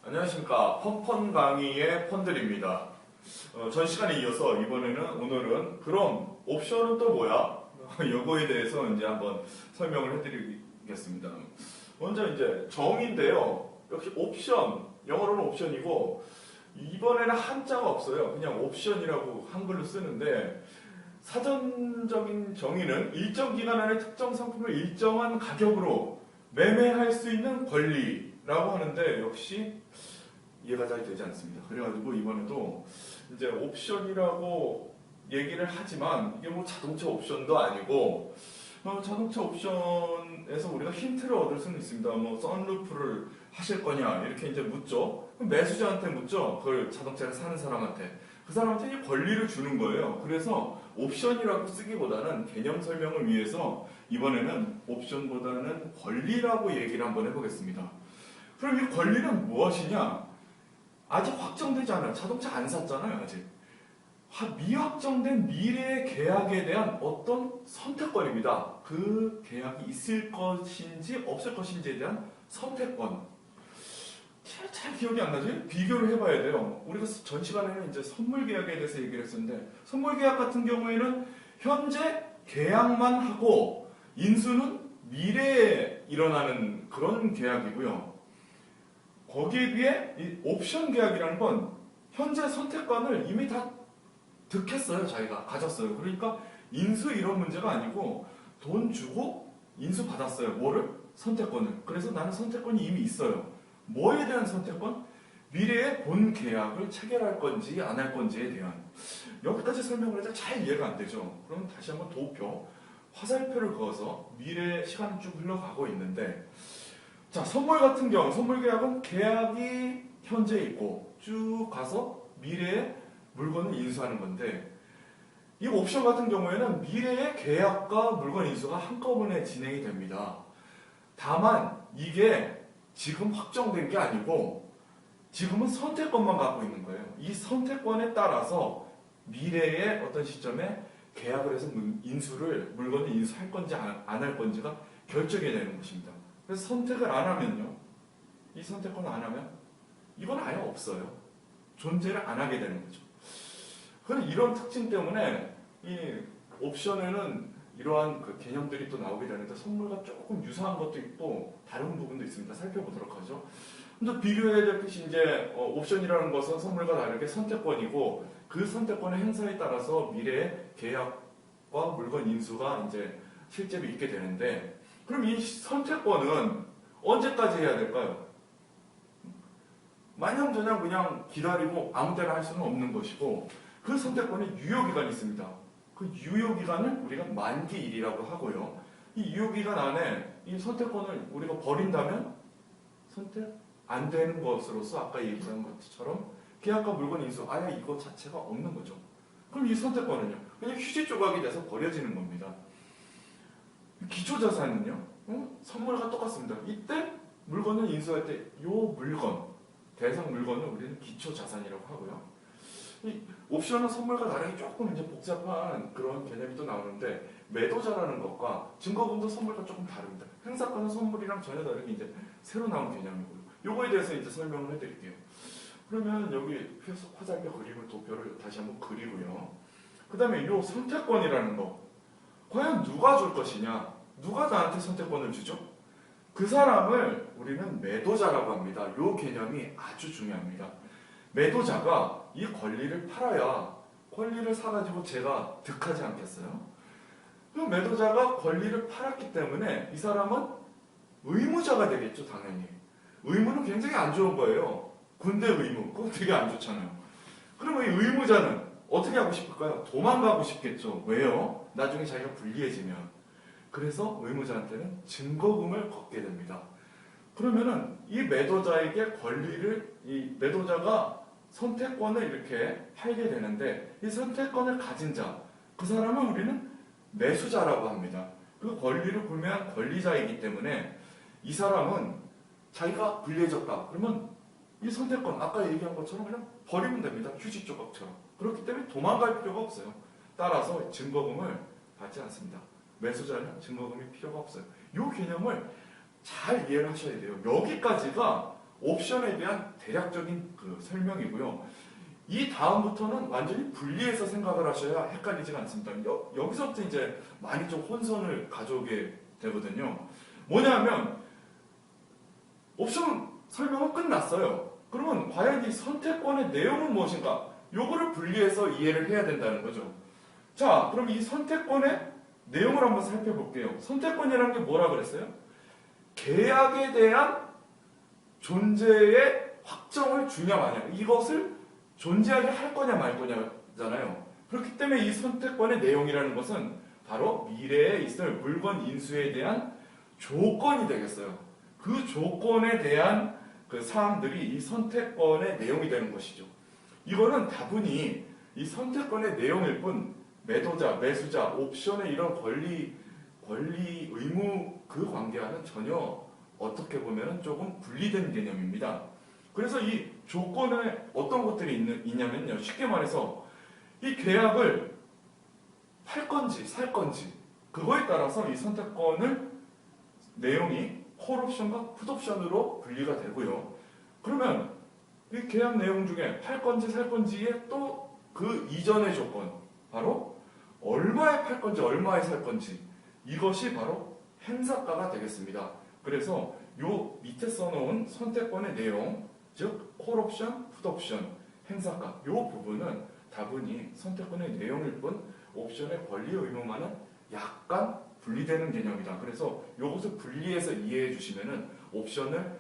안녕하십니까. 펀펀 강의의 펀들입니다. 전 시간에 이어서 오늘은 그럼 옵션은 또 뭐야? 요거에 대해서 이제 한번 설명을 해드리겠습니다. 먼저 이제 정의인데요. 역시 옵션, 영어로는 옵션이고 이번에는 한자가 없어요. 그냥 옵션이라고 한글로 쓰는데 사전적인 정의는 일정 기간 안에 특정 상품을 일정한 가격으로 매매할 수 있는 권리라고 하는데 역시 이해가 잘 되지 않습니다. 그래가지고 이번에도 이제 옵션이라고 얘기를 하지만 이게 뭐 자동차 옵션도 아니고 자동차 옵션에서 우리가 힌트를 얻을 수는 있습니다. 뭐 선루프를 하실 거냐 이렇게 이제 묻죠. 그럼 매수자한테 묻죠. 그걸 자동차를 사는 사람한테. 그 사람한테 이 권리를 주는 거예요. 그래서 옵션이라고 쓰기보다는 개념 설명을 위해서 이번에는 옵션보다는 권리라고 얘기를 한번 해보겠습니다. 그럼 이 권리는 무엇이냐? 아직 확정되지 않아요. 자동차 안 샀잖아요. 아직. 미확정된 미래의 계약에 대한 어떤 선택권입니다. 그 계약이 있을 것인지 없을 것인지에 대한 선택권. 잘 기억이 안 나죠? 비교를 해봐야 돼요. 우리가 전 시간에는 이제 선물 계약에 대해서 얘기를 했었는데 선물 계약 같은 경우에는 현재 계약만 하고 인수는 미래에 일어나는 그런 계약이고요. 거기에 비해 이 옵션 계약이라는 건 현재 선택권을 이미 다 득했어요. 자기가 가졌어요. 그러니까 인수 이런 문제가 아니고 돈 주고 인수 받았어요. 뭐를? 선택권을. 그래서 나는 선택권이 이미 있어요. 뭐에 대한 선택권? 미래의 본 계약을 체결할 건지 안 할 건지에 대한. 여기까지 설명을 해도 잘 이해가 안 되죠. 그럼 다시 한번 도표, 화살표를 그어서 미래의 시간이 쭉 흘러가고 있는데 자, 선물 같은 경우 선물 계약은 계약이 현재 있고 쭉 가서 미래의 물건을 인수하는 건데 이 옵션 같은 경우에는 미래의 계약과 물건 인수가 한꺼번에 진행이 됩니다. 다만 이게 지금 확정된 게 아니고 지금은 선택권만 갖고 있는 거예요. 이 선택권에 따라서 미래의 어떤 시점에 계약을 해서 물건을 인수할 건지 안 할 건지가 결정이 되는 것입니다. 그래서 선택을 안 하면요. 이 선택권을 안 하면 이건 아예 없어요. 존재를 안 하게 되는 거죠. 그런 이런 특징 때문에 이 옵션에는 이러한 그 개념들이 또 나오게 되는데 선물과 조금 유사한 것도 있고 다른 부분도 있습니다. 살펴보도록 하죠. 근데 비교해야 될 것이 이제 옵션이라는 것은 선물과 다르게 선택권이고 그 선택권의 행사에 따라서 미래의 계약과 물건 인수가 이제 실제로 있게 되는데 그럼 이 선택권은 언제까지 해야 될까요? 마냥저냥 그냥 기다리고 아무 때나 할 수는 없는 것이고 그 선택권에 유효기간이 있습니다. 그 유효기간을 우리가 만기일이라고 하고요. 이 유효기간 안에 이 선택권을 우리가 버린다면 선택 안 되는 것으로서 아까 얘기한 것처럼 계약과 물건 인수 아예 이거 자체가 없는 거죠. 그럼 이 선택권은요. 그냥 휴지 조각이 돼서 버려지는 겁니다. 기초자산은요. 선물과 똑같습니다. 이때 물건을 인수할 때 이 물건 대상 물건을 우리는 기초자산이라고 하고요. 이 옵션은 선물과 다르게 조금 이제 복잡한 그런 개념이 또 나오는데 매도자라는 것과 증거금도 선물과 조금 다릅니다. 행사권은 선물이랑 전혀 다르게 이제 새로 나온 개념이고요. 요거에 대해서 이제 설명을 해드릴게요. 그러면 여기 화살표 그림을 도표를 다시 한번 그리고요. 그 다음에 요 선택권이라는 거 과연 누가 줄 것이냐? 누가 나한테 선택권을 주죠? 그 사람을 우리는 매도자라고 합니다. 요 개념이 아주 중요합니다. 매도자가 이 권리를 팔아야 권리를 사가지고 제가 득하지 않겠어요? 그 매도자가 권리를 팔았기 때문에 이 사람은 의무자가 되겠죠, 당연히. 의무는 굉장히 안 좋은 거예요. 군대 의무, 그거 되게 안 좋잖아요. 그러면 이 의무자는 어떻게 하고 싶을까요? 도망가고 싶겠죠. 왜요? 나중에 자기가 불리해지면. 그래서 의무자한테는 증거금을 걷게 됩니다. 그러면은 이 매도자에게 권리를 이 매도자가 선택권을 이렇게 팔게 되는데 이 선택권을 가진 자, 그 사람은 우리는 매수자라고 합니다. 그 권리를 구매한 권리자이기 때문에 이 사람은 자기가 불리해졌다. 그러면 이 선택권, 아까 얘기한 것처럼 그냥 버리면 됩니다. 휴지 조각처럼. 그렇기 때문에 도망갈 필요가 없어요. 따라서 증거금을 받지 않습니다. 매수자는 증거금이 필요가 없어요. 이 개념을 잘 이해를 하셔야 돼요. 여기까지가 옵션에 대한 대략적인 그 설명이고요. 이 다음부터는 완전히 분리해서 생각을 하셔야 헷갈리지가 않습니다. 여기서부터 이제 많이 좀 혼선을 가져오게 되거든요. 뭐냐면 옵션 설명은 끝났어요. 그러면 과연 이 선택권의 내용은 무엇인가? 요거를 분리해서 이해를 해야 된다는 거죠. 자, 그럼 이 선택권의 내용을 한번 살펴볼게요. 선택권이라는 게 뭐라 그랬어요? 계약에 대한 존재의 확정을 주냐 마냐, 이것을 존재하게 할 거냐 말 거냐잖아요. 그렇기 때문에 이 선택권의 내용이라는 것은 바로 미래에 있을 물건 인수에 대한 조건이 되겠어요. 그 조건에 대한 그 사항들이 이 선택권의 내용이 되는 것이죠. 이거는 다분히 이 선택권의 내용일 뿐 매도자, 매수자, 옵션의 이런 권리, 의무 그 관계와는 전혀 어떻게 보면 조금 분리된 개념입니다. 그래서 이 조건에 어떤 것들이 있냐면요. 쉽게 말해서 이 계약을 팔 건지 살 건지 그거에 따라서 이 선택권을 내용이 콜옵션과 풋옵션으로 분리가 되고요. 그러면 이 계약 내용 중에 팔 건지 살 건지에 또 그 이전의 조건, 바로 얼마에 팔 건지 얼마에 살 건지, 이것이 바로 행사가가 되겠습니다. 그래서 요 밑에 써놓은 선택권의 내용, 즉 콜옵션, 풋옵션, 행사가, 요 부분은 다분히 선택권의 내용일 뿐 옵션의 권리 의무만은 약간 분리되는 개념이다. 그래서 요것을 분리해서 이해해 주시면은 옵션을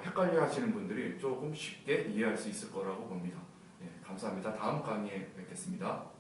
헷갈려 하시는 분들이 조금 쉽게 이해할 수 있을 거라고 봅니다. 네, 감사합니다. 다음 강의에 뵙겠습니다.